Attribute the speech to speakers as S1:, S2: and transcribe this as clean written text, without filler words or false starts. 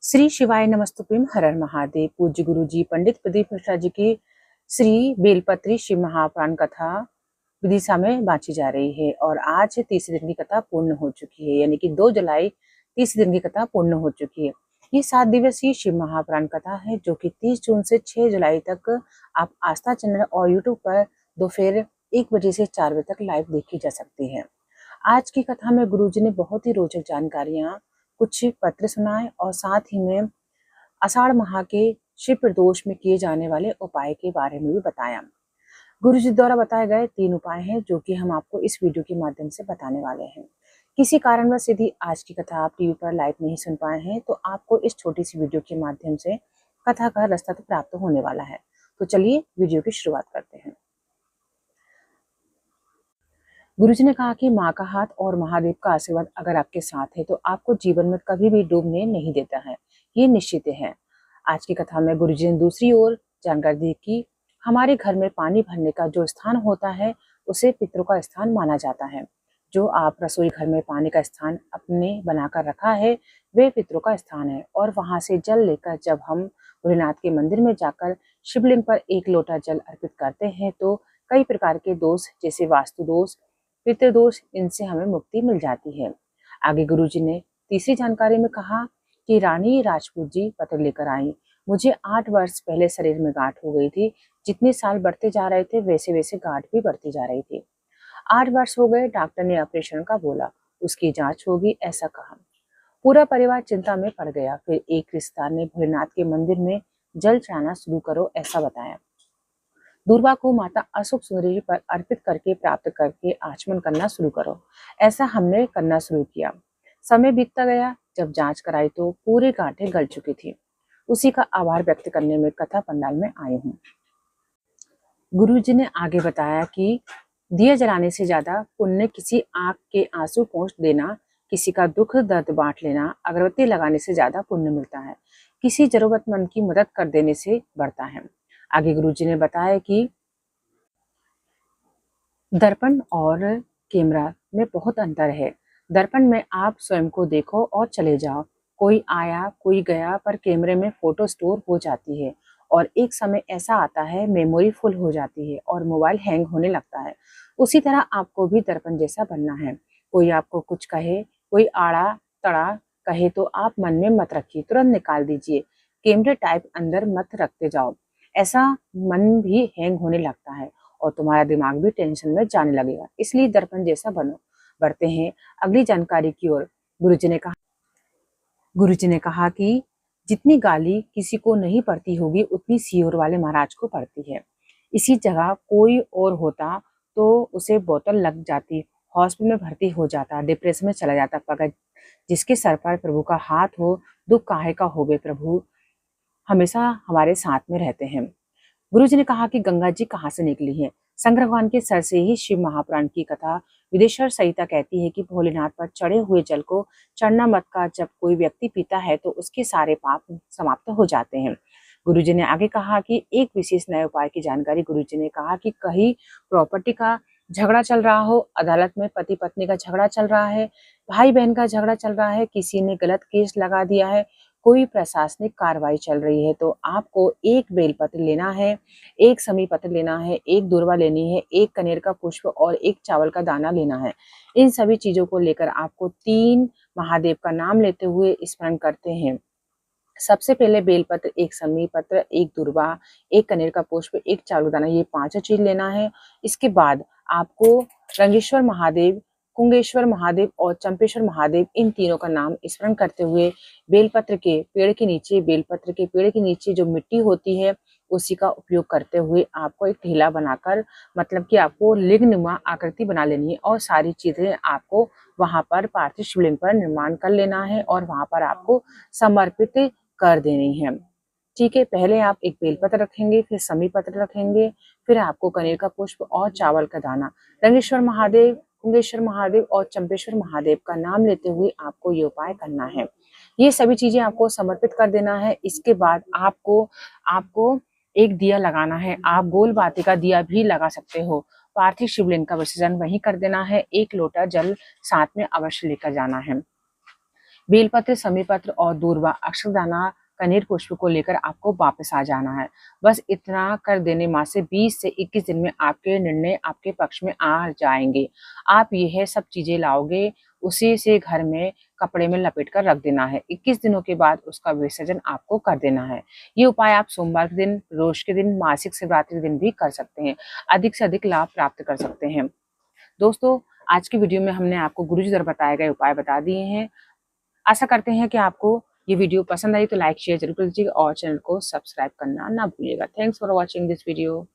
S1: श्री शिवाय नमस्तुभ्यम। हर हर महादेव। पूज्य गुरु जी पंडित प्रदीप मिश्रा जी की श्री बेलपत्री शिव महापुराण कथा विदिशा में बांची जा रही है और आज तीसरे दिन की कथा पूर्ण हो चुकी है, यानी कि 2 जुलाई तीसरे दिन की कथा पूर्ण हो चुकी है। ये 7 दिवसीय शिव महापुराण कथा है जो कि 30 जून से 6 जुलाई तक आप आस्था चैनल और यूट्यूब पर दोपहर 1 बजे से 4 बजे तक लाइव देखी जा सकती है। आज की कथा में गुरु जी ने बहुत ही रोचक जानकारियां, कुछ पत्र सुनाए और साथ ही में आषाढ़ माह के शिव प्रदोष में किए जाने वाले उपाय के बारे में भी बताया। गुरु जी द्वारा बताए गए 3 उपाय हैं जो कि हम आपको इस वीडियो के माध्यम से बताने वाले हैं। किसी कारणवश यदि आज की कथा आप टीवी पर लाइव नहीं सुन पाए हैं तो आपको इस छोटी सी वीडियो के माध्यम से कथा का रास्ता तो प्राप्त होने वाला है। तो चलिए वीडियो की शुरुआत करते हैं। गुरुजी ने कहा कि माँ का हाथ और महादेव का आशीर्वाद अगर आपके साथ है तो आपको जीवन में कभी भी डूबने नहीं देता है, ये निश्चित है। आज की कथा में गुरुजी ने दूसरी ओर जानकारी दी कि हमारे घर में पानी भरने का जो स्थान होता है उसे पितरों का स्थान माना जाता है। जो आप रसोई घर में पानी का स्थान अपने बनाकर रखा है वे पितरों का स्थान है, और वहां से जल लेकर जब हम भोलेनाथ के मंदिर में जाकर शिवलिंग पर 1 लोटा जल अर्पित करते हैं तो कई प्रकार के दोष जैसे वास्तु दोष, पितृदोष, इनसे हमें मुक्ति मिल जाती है। आगे गुरुजी ने तीसरी जानकारी में कहा कि रानी राजपूत जी पत्र लेकर आई। मुझे 8 वर्ष पहले शरीर में गांठ हो गई थी। जितने साल बढ़ते जा रहे थे वैसे वैसे गांठ भी बढ़ती जा रही थी। 8 वर्ष हो गए, डॉक्टर ने ऑपरेशन का बोला, उसकी जांच होगी ऐसा कहा। पूरा परिवार चिंता में पड़ गया। फिर एक रिश्तेदार ने भोलेनाथ के मंदिर में जल चढ़ाना शुरू करो ऐसा बताया। दुर्वा को माता अशोक सुंदरी पर अर्पित करके प्राप्त करके आचमन करना शुरू करो, ऐसा हमने करना शुरू किया। समय बीतता गया। जब जांच कराई तो पूरी गांठें गल चुकी थी। उसी का आभार व्यक्त करने में कथा पंडाल में आई हूँ। गुरुजी ने आगे बताया कि दिया जलाने से ज्यादा पुण्य किसी आंख के आंसू पोंछ देना, किसी का दुख दर्द बांट लेना, अगरबत्ती लगाने से ज्यादा पुण्य मिलता है। किसी जरूरतमंद की मदद कर देने से बढ़ता है। आगे गुरुजी ने बताया कि दर्पण और कैमरा में बहुत अंतर है। दर्पण में आप स्वयं को देखो और चले जाओ, कोई आया कोई गया, पर कैमरे में फोटो स्टोर हो जाती है और एक समय ऐसा आता है मेमोरी फुल हो जाती है और मोबाइल हैंग होने लगता है। उसी तरह आपको भी दर्पण जैसा बनना है। कोई आपको कुछ कहे, कोई आड़ा तड़ा कहे तो आप मन में मत रखिए, तुरंत निकाल दीजिए। कैमरे टाइप अंदर मत रखते जाओ, ऐसा मन भी हैंग होने लगता है और तुम्हारा दिमाग भी टेंशन में जाने लगेगा। इसलिए दर्पण जैसा बनो। बढ़ते हैं अगली जानकारी की ओर। गुरुजी ने कहा कि जितनी गाली किसी को नहीं पड़ती होगी उतनी सीहोर वाले महाराज को पड़ती है। इसी जगह कोई और होता तो उसे बोतल लग जाती, हॉस्पिटल में भर्ती हो जाता, डिप्रेशन में चला जाता। मगर जिसके सर पर प्रभु का हाथ हो, दुख काहे का होवे, प्रभु हमेशा हमारे साथ में रहते हैं। गुरुजी ने कहा कि गंगा जी कहाँ से निकली है। शंकर भगवान के सर से ही शिव महापुराण की कथा विदेश्वर संहिता कहती है कि भोलेनाथ पर चढ़े हुए जल को चढ़ना मत का जब कोई व्यक्ति पीता है तो उसके सारे पाप समाप्त हो जाते हैं। गुरुजी ने आगे कहा कि एक विशेष नए उपाय की जानकारी। गुरुजी ने कहा कि कहीं प्रॉपर्टी का झगड़ा चल रहा हो, अदालत में पति पत्नी का झगड़ा चल रहा है, भाई बहन का झगड़ा चल रहा है, किसी ने गलत केस लगा दिया है, कोई प्रशासनिक कार्रवाई चल रही है, तो आपको 1 बेलपत्र लेना है, 1 समी पत्र लेना है, 1 दुर्वा लेनी है, 1 कनेर का पुष्प और 1 चावल का दाना लेना है। इन सभी चीजों को लेकर आपको 3 महादेव का नाम लेते हुए स्मरण करते हैं। सबसे पहले बेलपत्र, 1 समी पत्र, 1 दुर्वा, 1 कनेर का पुष्प, 1 चावल का दाना, ये 5 चीज लेना है। इसके बाद आपको रंगेश्वर महादेव, कुंगेश्वर महादेव और चंपेश्वर महादेव, इन तीनों का नाम स्मरण करते हुए बेलपत्र के पेड़ के नीचे जो मिट्टी होती है उसी का उपयोग करते हुए आपको एक ढेला बनाकर, मतलब कि आपको लिंगनुमा आकृति बना लेनी है और सारी चीजें आपको वहां पर पार्थिव शिवलिंग पर निर्माण कर लेना है और वहां पर आपको समर्पित कर देनी है। ठीक है, पहले आप 1 बेलपत्र रखेंगे, फिर समी पत्र रखेंगे, फिर आपको कनेर का पुष्प और चावल का दाना, रंगेश्वर महादेव, कुंगेश्वर महादेव और चंपेश्वर महादेव का नाम लेते हुए आपको ये उपाय करना है। ये सभी चीजें आपको समर्पित कर देना है। इसके बाद आपको एक दिया लगाना है। आप गोल बाती का दिया भी लगा सकते हो। पार्थिव शिवलिंग का विसर्जन वहीं कर देना है। 1 लोटा जल साथ में अवश्य लेकर जाना है। बेलपत्र, समीपत्र और दूर्वा, अक्षरदाना, कनेर पुष्प को लेकर आपको वापस आ जाना है। बस इतना कर देने माँ से 20 से 21 दिन में आपके निर्णय आपके पक्ष में आ जाएंगे। आप यह सब चीजें लाओगे, उसी से घर में कपड़े में लपेट कर रख देना है। 21 दिनों के बाद उसका विसर्जन आपको कर देना है। ये उपाय आप सोमवार के दिन, रोज के दिन, मासिक शिवरात्रि के दिन भी कर सकते हैं। अधिक से अधिक लाभ प्राप्त कर सकते हैं। दोस्तों, आज की वीडियो में हमने आपको गुरुजी द्वारा बताए गए उपाय बता दिए हैं। आशा करते हैं कि आपको ये वीडियो पसंद आई तो लाइक शेयर जरूर कीजिएगा और चैनल को सब्सक्राइब करना ना भूलिएगा। Thanks for watching this video.